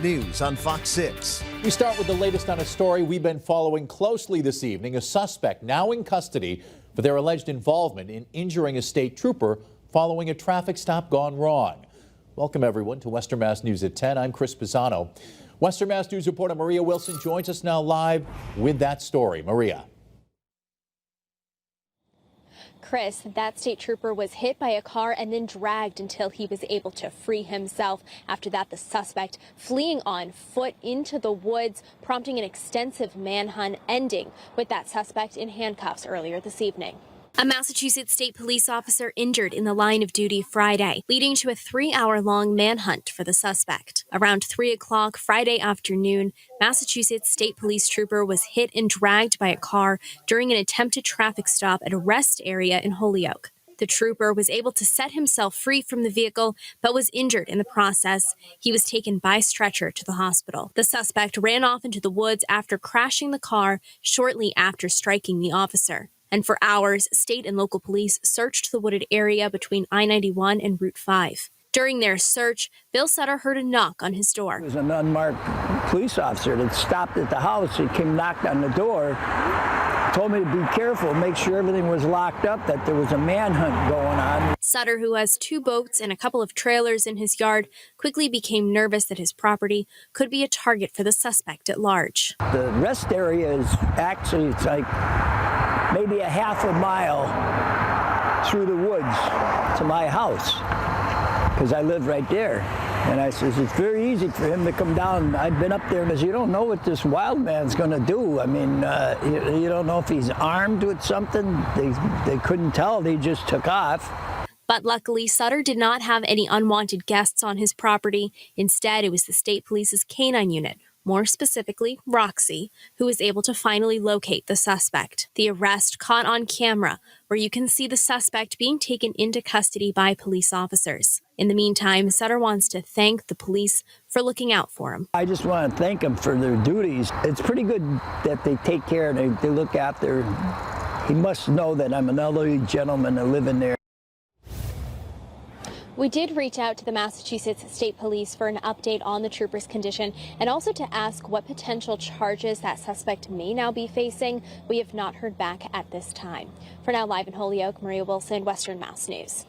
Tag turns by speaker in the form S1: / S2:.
S1: News on Fox 6.
S2: We start with the latest on a story we've been following closely this evening. A suspect now in custody for their alleged involvement in injuring a state trooper following a traffic stop gone wrong. Welcome everyone to Western Mass News at 10. I'm Chris Pisano. Western Mass News reporter Maria Wilson joins us now live with that story. Maria.
S3: Chris, that state trooper was hit by a car and then dragged until he was able to free himself. After that, the suspect fleeing on foot into the woods, prompting an extensive manhunt, ending with that suspect in handcuffs earlier this evening.
S4: A Massachusetts state police officer injured in the line of duty Friday, leading to a 3-hour-long manhunt for the suspect. Around 3 o'clock Friday afternoon, Massachusetts state police trooper was hit and dragged by a car during an attempted traffic stop at a rest area in Holyoke. The trooper was able to set himself free from the vehicle, but was injured in the process. He was taken by stretcher to the hospital. The suspect ran off into the woods after crashing the car shortly after striking the officer. And for hours, state and local police searched the wooded area between I-91 and Route 5. During their search, Bill Sutter heard a knock on his door.
S5: It was an unmarked police officer that stopped at the house. He came, knocked on the door, told me to be careful, make sure everything was locked up, that there was a manhunt going on.
S4: Sutter, who has 2 boats and a couple of trailers in his yard, quickly became nervous that his property could be a target for the suspect at large.
S5: The rest area is actually, it's like maybe a half a mile through the woods to my house, because I live right there. And I says, it's very easy for him to come down. I've been up there and you don't know what this wild man's going to do. I mean, you don't know if he's armed with something. They couldn't tell. They just took off.
S4: But luckily, Sutter did not have any unwanted guests on his property. Instead, it was the state police's canine unit, more specifically, Roxy, who was able to finally locate the suspect. The arrest caught on camera, where you can see the suspect being taken into custody by police officers. In the meantime, Sutter wants to thank the police for looking out for him.
S5: I just want to thank them for their duties. It's pretty good that they take care and they look after. He must know that I'm an elderly gentleman that live in there.
S3: We did reach out to the Massachusetts State Police for an update on the trooper's condition and also to ask what potential charges that suspect may now be facing. We have not heard back at this time. For now, live in Holyoke, Maria Wilson, Western Mass News.